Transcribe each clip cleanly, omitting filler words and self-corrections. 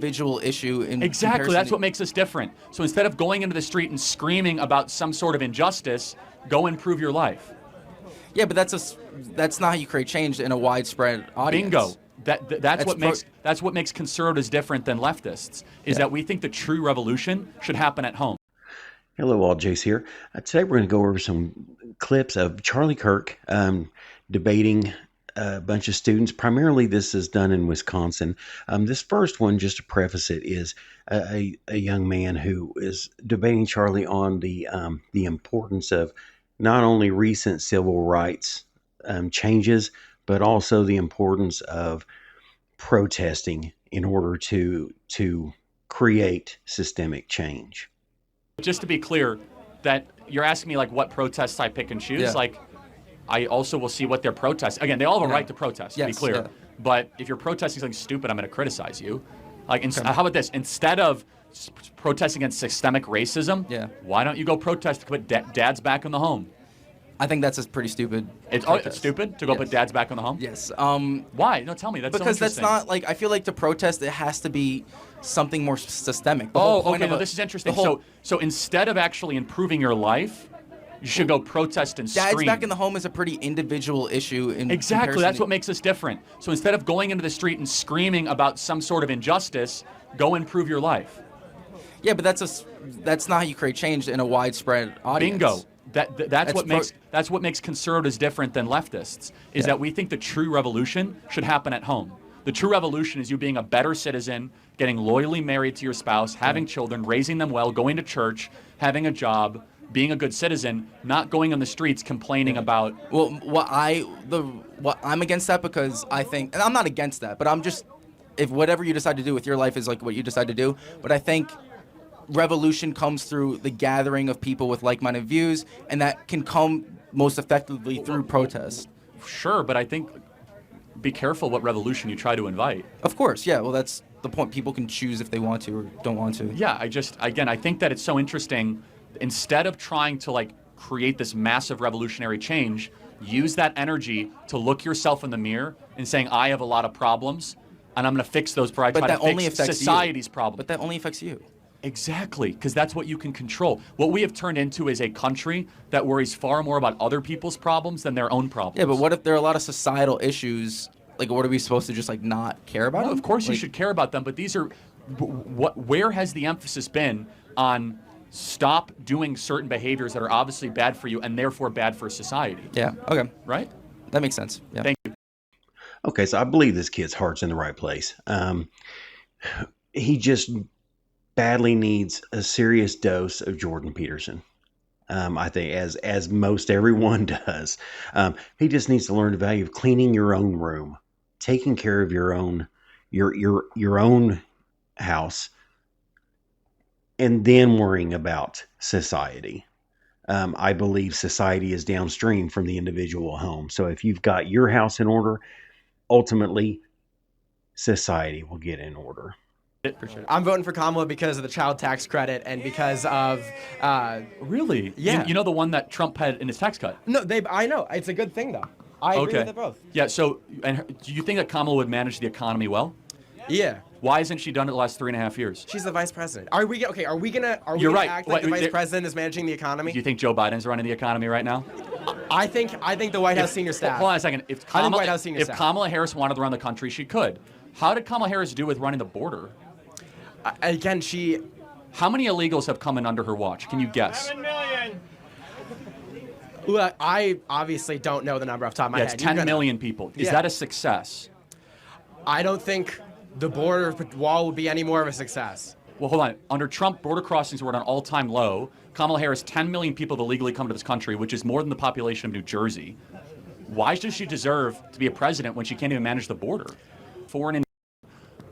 individual issue in Exactly, comparison that's to- what makes us different. So instead of going into the street and screaming about some sort of injustice, go improve your life. Yeah, but that's not how you create change in a widespread audience. Bingo. That's what makes conservatives different than leftists, is that we think the true revolution should happen at home. Hello, all. Jace here. Today we're going to go over some clips of Charlie Kirk debating a bunch of students. Primarily, this is done in Wisconsin. This first one, just to preface it, is a young man who is debating Charlie on the importance of not only recent civil rights changes, but also the importance of protesting in order to create systemic change. Just to be clear, that you're asking me like what protests I pick and choose. Yeah. Like, I also will see what they're protesting. Again, they all have a right to protest, to be clear. Yeah. But if you're protesting something stupid, I'm going to criticize you. Like, how about this? Instead of protesting against systemic racism, why don't you go protest to put dads back in the home? I think that's a pretty stupid. It's stupid to go put dads back in the home? Yes. Why? No, tell me. That's because so that's interesting. not like, I feel like to protest it has to be something more systemic. Okay. No, this is interesting. So instead of actually improving your life, you should go protest and scream. Dads back in the home is a pretty individual issue in Exactly. That's what makes us different. So instead of going into the street and screaming about some sort of injustice, go improve your life. Yeah, but that's not how you create change in a widespread audience. Bingo. That's what makes conservatives different than leftists, is that we think the true revolution should happen at home. The true revolution is you being a better citizen, getting loyally married to your spouse, having children, raising them well, going to church, having a job, being a good citizen, not going on the streets complaining about. Well, I'm against that because I think, and I'm not against that, but I'm just, if whatever you decide to do with your life is like what you decide to do, but I think revolution comes through the gathering of people with like-minded views, and that can come most effectively through protest. Sure, but I think be careful what revolution you try to invite. Of course, yeah. Well, that's the point. People can choose if they want to or don't want to. Yeah, I think that it's so interesting. Instead of trying to like create this massive revolutionary change, use that energy to look yourself in the mirror and saying, I have a lot of problems, and I'm going to fix those before I try to fix society's problems. But that only affects you. Exactly, because that's what you can control. What we have turned into is a country that worries far more about other people's problems than their own problems. Yeah, but what if there are a lot of societal issues? Like, what are we supposed to just like not care about? Well, of course you should care about them, but these are where has the emphasis been on stop doing certain behaviors that are obviously bad for you and therefore bad for society? Yeah. Okay. Right? That makes sense. Yeah. Thank you. Okay, so I believe this kid's heart's in the right place. He just badly needs a serious dose of Jordan Peterson. I think as most everyone does. He just needs to learn the value of cleaning your own room, taking care of your own house, and then worrying about society. I believe society is downstream from the individual home. So if you've got your house in order, ultimately society will get in order. For sure. I'm voting for Kamala because of the child tax credit and because of Really? Yeah. You know the one that Trump had in his tax cut? No, I know. It's a good thing though. I agree with it both. Yeah, so do you think that Kamala would manage the economy well? Yeah. Why hasn't she done it the last 3.5 years? She's the vice president. Are we gonna You're right. act like the vice president is managing the economy? Do you think Joe Biden's running the economy right now? I think the White House senior staff. Hold on a second. If I think White House senior staff. Kamala Harris wanted to run the country, she could. How did Kamala Harris do with running the border? Again, How many illegals have come in under her watch? Can you guess? 7 million. Well, I obviously don't know the number off the top of my head. It's 10 million people. Is that a success? I don't think the border wall would be any more of a success. Well, hold on. Under Trump, border crossings were at an all-time low. Kamala Harris, 10 million people have illegally come to this country, which is more than the population of New Jersey. Why does she deserve to be a president when she can't even manage the border?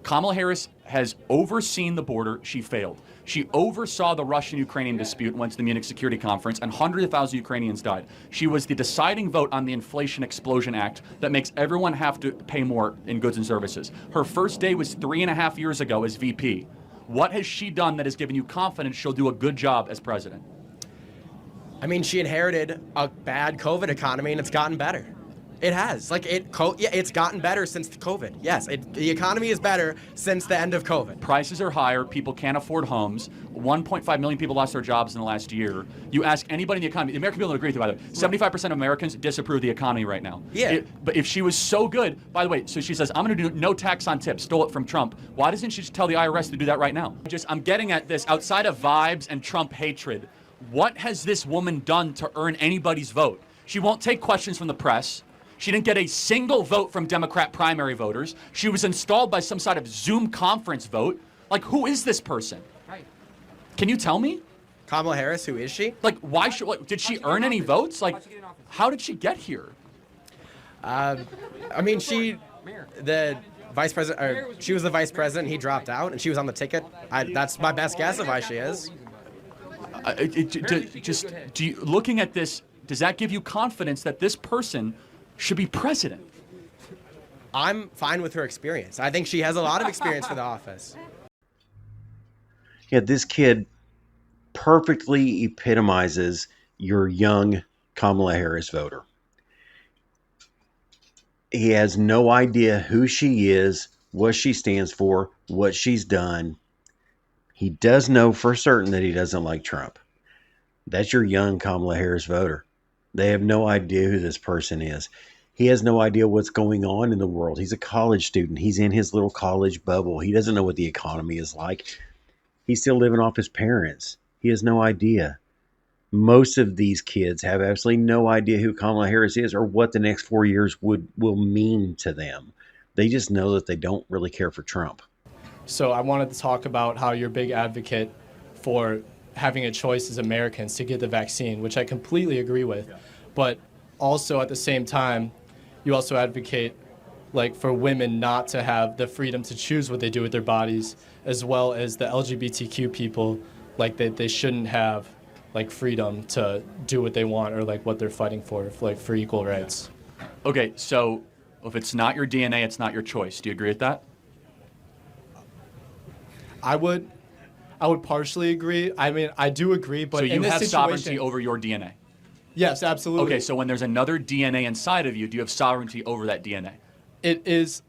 Kamala Harris has overseen the border. She failed. She oversaw the Russian-Ukrainian dispute, went to the Munich Security Conference, and hundreds of thousands of Ukrainians died. She was the deciding vote on the Inflation Explosion Act that makes everyone have to pay more in goods and services. Her first day was 3.5 years ago as VP. What has she done that has given you confidence she'll do a good job as president? I mean, she inherited a bad COVID economy, and it's gotten better. It has. Yeah, it's gotten better since the COVID. Yes, the economy is better since the end of COVID. Prices are higher. People can't afford homes. 1.5 million people lost their jobs in the last year. You ask anybody in the economy, the American people don't agree with you, by the way. 75% of Americans disapprove of the economy right now. Yeah. But if she was so good, by the way, so she says, I'm going to do no tax on tips, stole it from Trump. Why doesn't she just tell the IRS to do that right now? I'm getting at this outside of vibes and Trump hatred. What has this woman done to earn anybody's vote? She won't take questions from the press. She didn't get a single vote from Democrat primary voters. She was installed by some sort of Zoom conference vote. Like, who is this person? Right. Can you tell me? Kamala Harris, who is she? Like, did she earn any votes? Like, how did she get here? I mean, the vice president, or she was the vice president. He dropped out, and she was on the ticket. That's my best guess of why she is. Looking at this, does that give you confidence that this person should be president? I'm fine with her experience. I think she has a lot of experience for the office. Yeah, this kid perfectly epitomizes your young Kamala Harris voter. He has no idea who she is, what she stands for, what she's done. He does know for certain that he doesn't like Trump. That's your young Kamala Harris voter. They have no idea who this person is. He has no idea what's going on in the world. He's a college student. He's in his little college bubble. He doesn't know what the economy is like. He's still living off his parents. He has no idea. Most of these kids have absolutely no idea who Kamala Harris is or what the next 4 years will mean to them. They just know that they don't really care for Trump. So I wanted to talk about how you're a big advocate for having a choice as Americans to get the vaccine, which I completely agree with. But also at the same time, you also advocate for women not to have the freedom to choose what they do with their bodies, as well as the LGBTQ people, they shouldn't have freedom to do what they want or what they're fighting for equal rights. Okay, so if it's not your DNA, it's not your choice. Do you agree with that? I would partially agree. I mean, I do agree, but so you in this have situation, sovereignty over your DNA. Yes, absolutely. Okay, so when there's another DNA inside of you, do you have sovereignty over that DNA? It is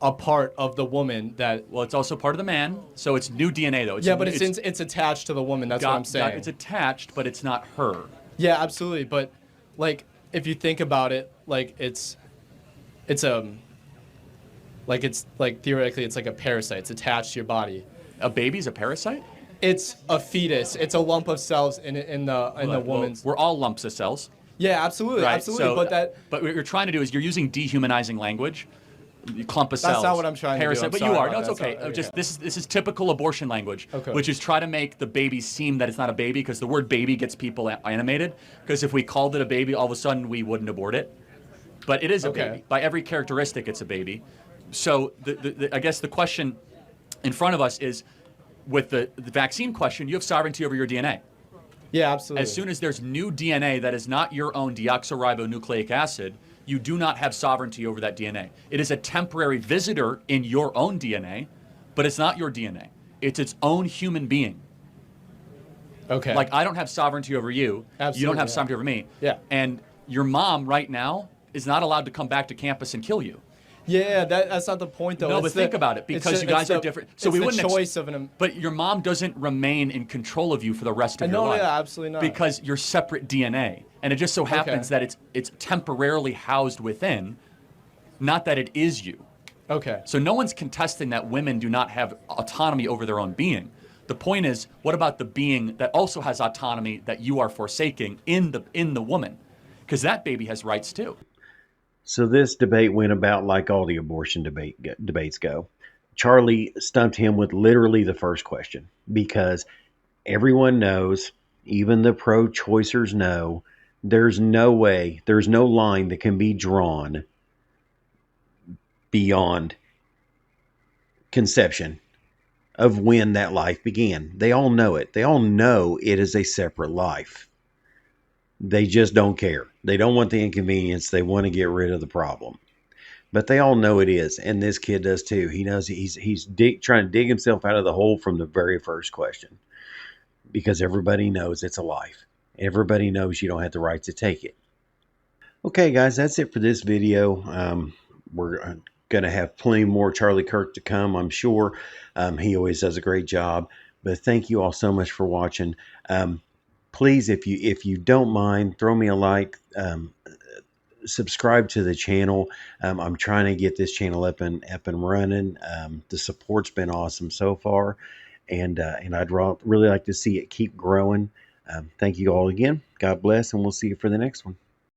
a part of the woman that. Well, it's also part of the man, so it's new DNA though. It's attached to the woman. That's what I'm saying. It's attached, but it's not her. Yeah, absolutely. But if you think about it, theoretically, it's like a parasite. It's attached to your body. A baby's a parasite? It's a fetus. It's a lump of cells in the woman's. We're all lumps of cells. Yeah, absolutely, right? absolutely. So, but what you're trying to do is you're using dehumanizing language. Clump of cells. That's not what I'm trying to do. But you are. No, it's okay. This is typical abortion language, which is try to make the baby seem that it's not a baby because the word baby gets people animated. Because if we called it a baby, all of a sudden we wouldn't abort it. But it is a baby. By every characteristic, it's a baby. So I guess the question in front of us is, with the vaccine question, you have sovereignty over your DNA. Yeah, absolutely. As soon as there's new DNA that is not your own deoxyribonucleic acid, you do not have sovereignty over that DNA. It is a temporary visitor in your own DNA, but it's not your DNA. It's its own human being. Okay. I don't have sovereignty over you. Absolutely, you don't have sovereignty over me. Yeah. And your mom right now is not allowed to come back to campus and kill you. Yeah, that's not the point, though. No, but think about it, because you guys are different. So we wouldn't choice of an. But your mom doesn't remain in control of you for the rest of your life. No, yeah, absolutely not. Because you're separate DNA, and it just so happens that it's temporarily housed within, not that it is you. Okay. So no one's contesting that women do not have autonomy over their own being. The point is, what about the being that also has autonomy that you are forsaking in the woman? Because that baby has rights too. So this debate went about like all the abortion debates go. Charlie stumped him with literally the first question because everyone knows, even the pro-choicers know, there's no way, there's no line that can be drawn beyond conception of when that life began. They all know it. They all know it is a separate life. They just don't care. They don't want the inconvenience. They want to get rid of the problem. But they all know it is, and this kid does too. He knows he's trying to dig himself out of the hole from the very first question, because everybody knows it's a life. Everybody knows you don't have the right to take it. Okay, guys, that's it for this video. We're going to have plenty more Charlie Kirk to come, I'm sure. He always does a great job. But thank you all so much for watching. Please, if you don't mind, throw me a like. Subscribe to the channel. I'm trying to get this channel up and running. The support's been awesome so far, and I'd really like to see it keep growing. Thank you all again. God bless, and we'll see you for the next one.